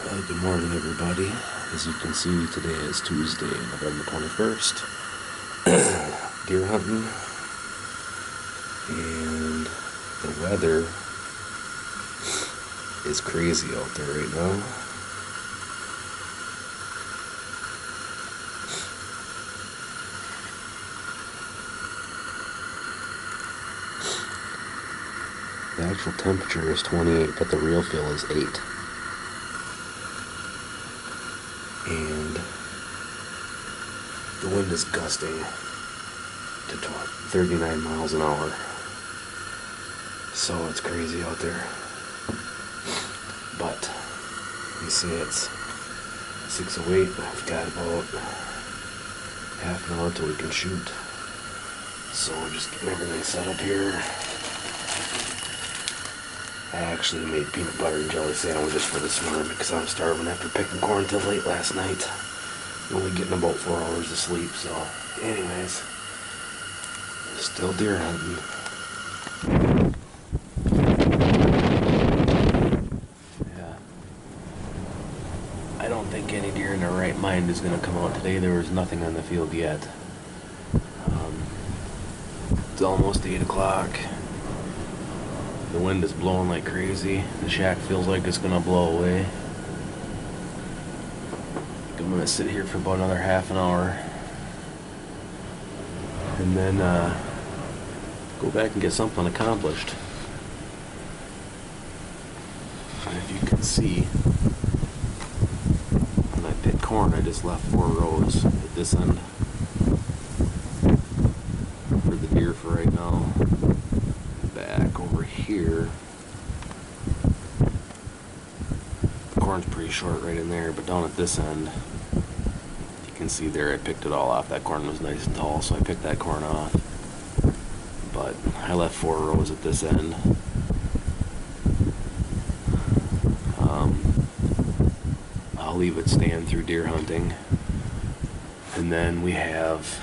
Good morning, everybody. As you can see, today is Tuesday, November 21st. Deer hunting, and the weather is crazy out there right now. The actual temperature is 28, but the real feel is 8. And the wind is gusting to 39 miles an hour. So it's crazy out there. But you see it's 6:08. I've got about half an hour till we can shoot. So we're just getting everything set up here. I actually made peanut butter and jelly sandwiches for this morning because I'm starving after picking corn till late last night. Only getting about 4 hours of sleep, so anyways, still deer hunting. Yeah. I don't think any deer in their right mind is going to come out today. There was nothing on the field yet. It's almost 8 o'clock. The wind is blowing like crazy. The shack feels like it's gonna blow away. I'm gonna sit here for about another half an hour and then go back and get something accomplished. And if you can see, when I picked corn, I just left 4 rows at this end for the deer for right now. Back over here, the corn's pretty short right in there, but down at this end, you can see there I picked it all off. That corn was nice and tall, so I picked that corn off. But I left 4 rows at this end. I'll leave it stand through deer hunting, and then we have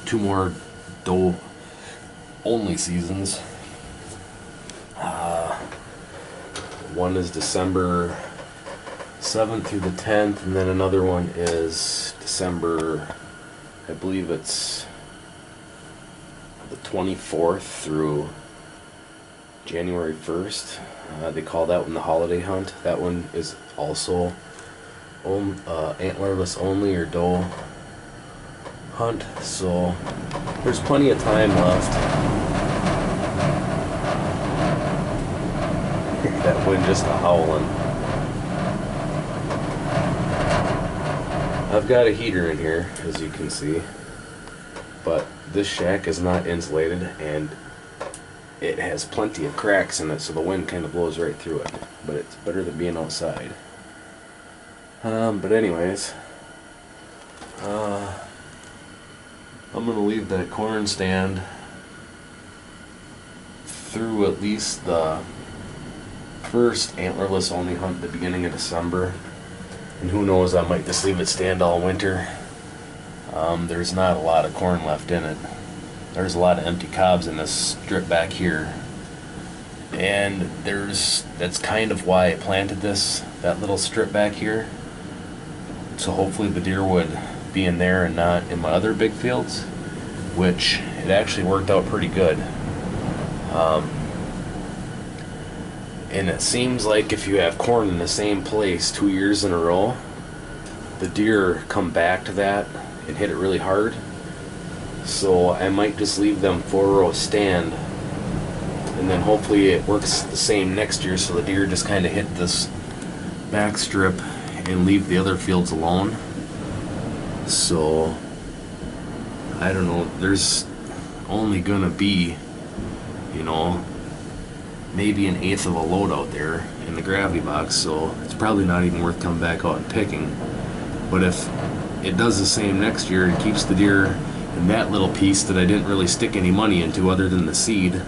2 more doe only seasons. One is December 7th through the 10th, and then another one is December, I believe it's the 24th through January 1st. They call that one the holiday hunt. That one is also antlerless only or doe hunt, so there's plenty of time left. That wind just howling. I've got a heater in here, as you can see, but this shack is not insulated and it has plenty of cracks in it, so the wind kind of blows right through it, but it's better than being outside. But anyways, I'm going to leave that corn stand through at least the first antlerless only hunt at the beginning of December. And who knows, I might just leave it stand all winter. There's not a lot of corn left in it. There's a lot of empty cobs in this strip back here. And that's kind of why I planted that little strip back here. So hopefully the deer would be in there and not in my other big fields, which it actually worked out pretty good. And it seems like if you have corn in the same place 2 years in a row, the deer come back to that and hit it really hard. So I might just leave them 4 rows stand, and then hopefully it works the same next year, so the deer just kind of hit this back strip and leave the other fields alone. So I don't know, there's only gonna be, maybe 1/8 of a load out there in the gravity box, so it's probably not even worth coming back out and picking. But if it does the same next year and keeps the deer in that little piece that I didn't really stick any money into other than the seed,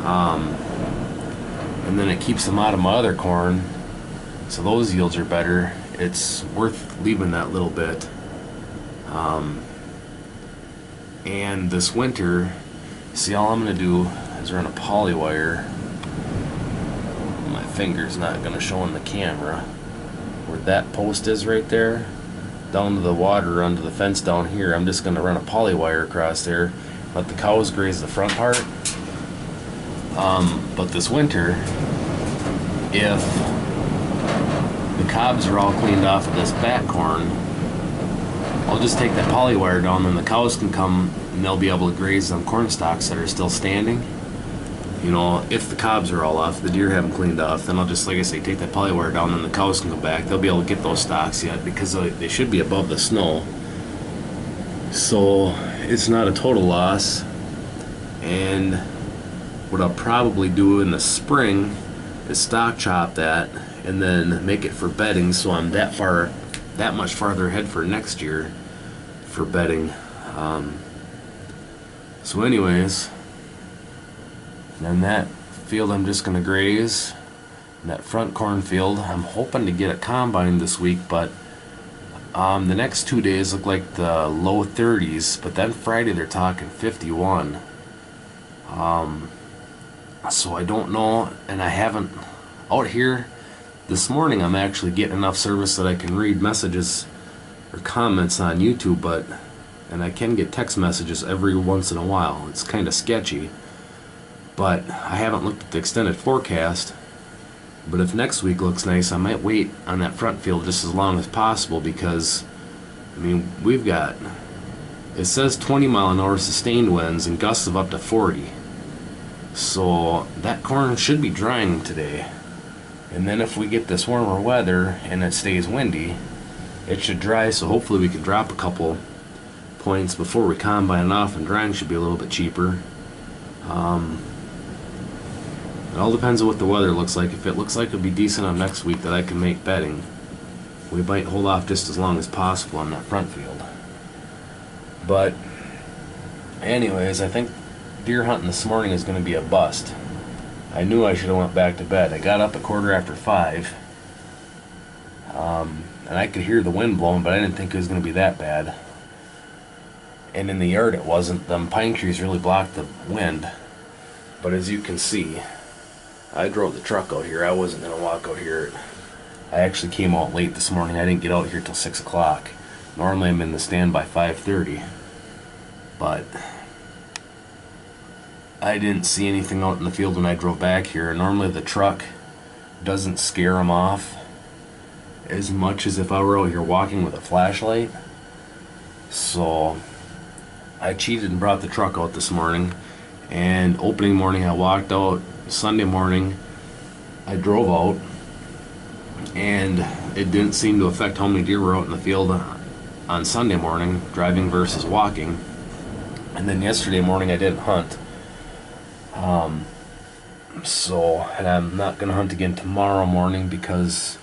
and then it keeps them out of my other corn, so those yields are better, it's worth leaving that little bit. And this winter, see, all I'm going to do is run a poly wire my finger's not gonna show in the camera. Where that post is right there, down to the water, onto the fence down here, I'm just gonna run a poly wire across there, let the cows graze the front part. But this winter, if the cobs are all cleaned off of this back corn, I'll just take that poly wire down, and the cows can come and they'll be able to graze them corn stalks that are still standing. You know, if the cobs are all off, the deer haven't cleaned off, then I'll just, like I say, take that poly wire down, and the cows can come back. They'll be able to get those stalks yet because they should be above the snow. So it's not a total loss. And what I'll probably do in the spring is stock chop that and then make it for bedding, so I'm that much farther ahead for next year for bedding. So anyways, then that field I'm just gonna graze. And that front cornfield, I'm hoping to get a combine this week, but the next 2 days look like the low 30s, but then Friday they're talking 51. So I don't know, and I haven't out here this morning. I'm actually getting enough service that I can read messages or comments on YouTube, and I can get text messages every once in a while. It's kind of sketchy, but I haven't looked at the extended forecast. But if next week looks nice, I might wait on that front field just as long as possible, because I mean, we've got, it says 20-mile-an-hour sustained winds and gusts of up to 40. So that corn should be drying today. And then if we get this warmer weather and it stays windy, it should dry, so hopefully we can drop a couple points before we combine it off, and drying should be a little bit cheaper. It all depends on what the weather looks like. If it looks like it'll be decent on next week that I can make bedding, we might hold off just as long as possible on that front field. But anyways, I think deer hunting this morning is going to be a bust. I knew I should have went back to bed. I got up at 5:15, and I could hear the wind blowing, but I didn't think it was going to be that bad. And in the yard it wasn't. Them pine trees really blocked the wind. But as you can see, I drove the truck out here. I wasn't going to walk out here. I actually came out late this morning. I didn't get out here till 6 o'clock. Normally I'm in the stand by 5:30. But I didn't see anything out in the field when I drove back here. Normally the truck doesn't scare them off as much as if I were out here walking with a flashlight. So I cheated and brought the truck out this morning. And opening morning I walked out. Sunday morning I drove out, and it didn't seem to affect how many deer were out in the field on Sunday morning, driving versus walking. And then yesterday morning I didn't hunt. And I'm not gonna hunt again tomorrow morning because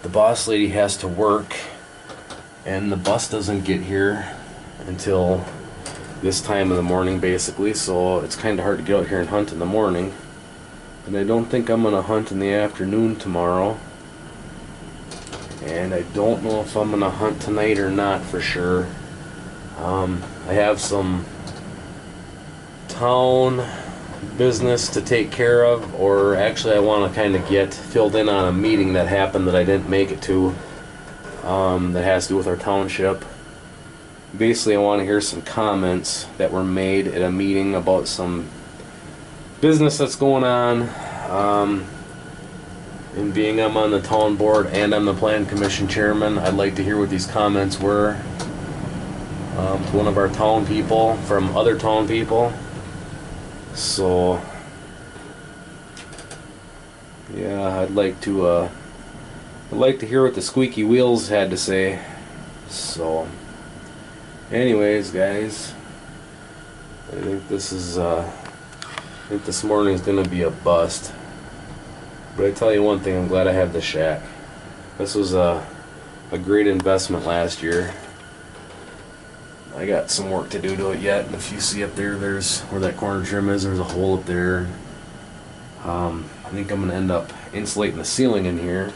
the boss lady has to work, and the bus doesn't get here until this time of the morning basically, so it's kind of hard to get out here and hunt in the morning. And I don't think I'm gonna hunt in the afternoon tomorrow, and I don't know if I'm gonna hunt tonight or not for sure. I have some town business to take care of, or actually I want to kind of get filled in on a meeting that happened that I didn't make it to, that has to do with our township. Basically I want to hear some comments that were made at a meeting about some business that's going on, and being I'm on the town board and I'm the plan commission chairman, I'd like to hear what these comments were to one of our town people from other town people. So yeah, I'd like to hear what the squeaky wheels had to say. So anyways, guys, I think this morning is gonna be a bust. But I tell you one thing, I'm glad I have the shack. This was a great investment last year. I got some work to do to it yet, and if you see up there, there's where that corner trim is, there's a hole up there. I think I'm gonna end up insulating the ceiling in here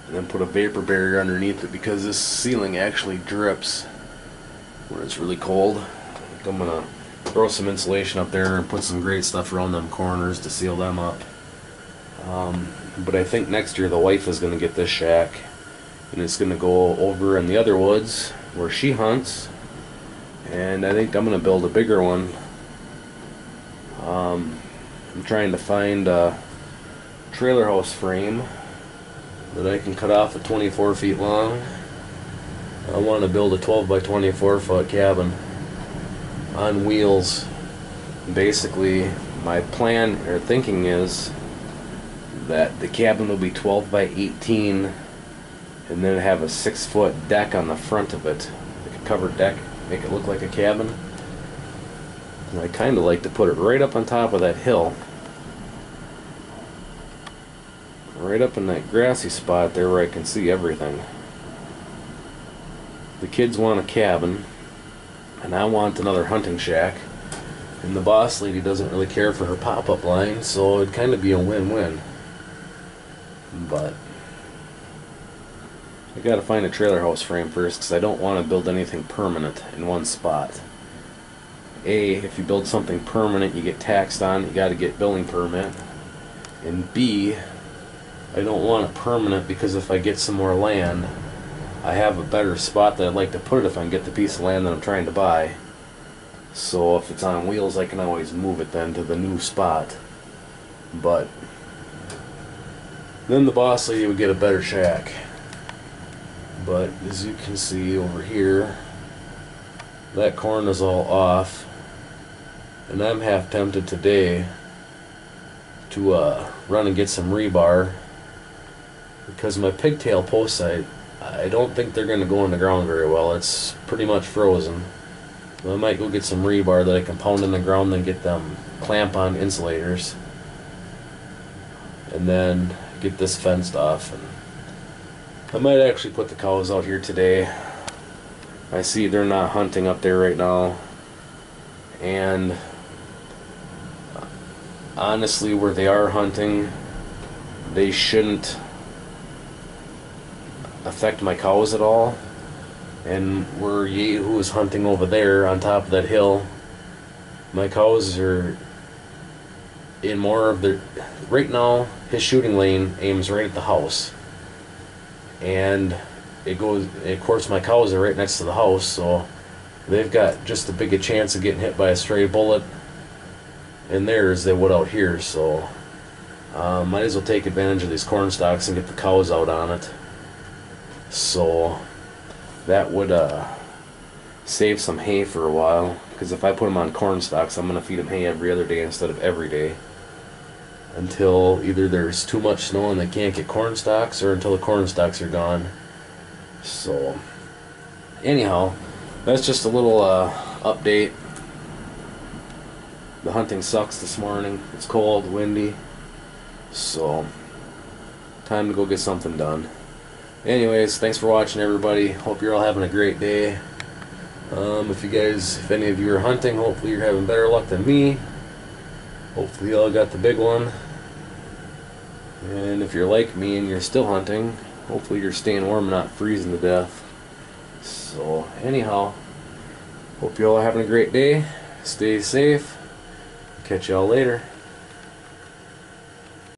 and then put a vapor barrier underneath it, because this ceiling actually drips when it's really cold. I think I'm gonna throw some insulation up there and put some great stuff around them corners to seal them up. But I think next year the wife is going to get this shack, and it's going to go over in the other woods where she hunts, and I think I'm going to build a bigger one. I'm trying to find a trailer house frame that I can cut off at 24 feet long. I want to build a 12 by 24 foot cabin on wheels. Basically, my plan or thinking is that the cabin will be 12 by 18 and then have a 6-foot deck on the front of it, like a covered deck, make it look like a cabin. And I kind of like to put it right up on top of that hill, right up in that grassy spot there where I can see everything. The kids want a cabin, and I want another hunting shack, and the boss lady doesn't really care for her pop-up line, so it'd kind of be a win-win. But I gotta find a trailer house frame first, because I don't want to build anything permanent in one spot. A, if you build something permanent, you get taxed on, you gotta get building permit. And B, I don't want it permanent because if I get some more land, I have a better spot that I'd like to put it if I can get the piece of land that I'm trying to buy. So if it's on wheels, I can always move it then to the new spot. But then the boss lady would get a better shack. But as you can see over here, that corn is all off, and I'm half tempted today to run and get some rebar, because my pigtail posts, I don't think they're going to go in the ground very well. It's pretty much frozen. So I might go get some rebar that I can pound in the ground and get them clamp-on insulators, and then get this fenced off. And I might actually put the cows out here today. I see they're not hunting up there right now, and honestly, where they are hunting, they shouldn't affect my cows at all. And where Yehu is hunting over there on top of that hill, my cows are in more of their... Right now, his shooting lane aims right at the house, and it goes, of course my cows are right next to the house, so they've got just as big a chance of getting hit by a stray bullet in there as they would out here. So might as well take advantage of these corn stalks and get the cows out on it. So that would save some hay for a while, because if I put them on corn stalks, I'm going to feed them hay every other day instead of every day, until either there's too much snow and they can't get corn stalks, or until the corn stalks are gone. So anyhow, that's just a little update. The hunting sucks this morning. It's cold, windy, so time to go get something done. Anyways, thanks for watching, everybody. Hope you're all having a great day. If any of you are hunting, hopefully you're having better luck than me. Hopefully you all got the big one. And if you're like me and you're still hunting, hopefully you're staying warm and not freezing to death. So anyhow, hope you all are having a great day. Stay safe. Catch y'all later.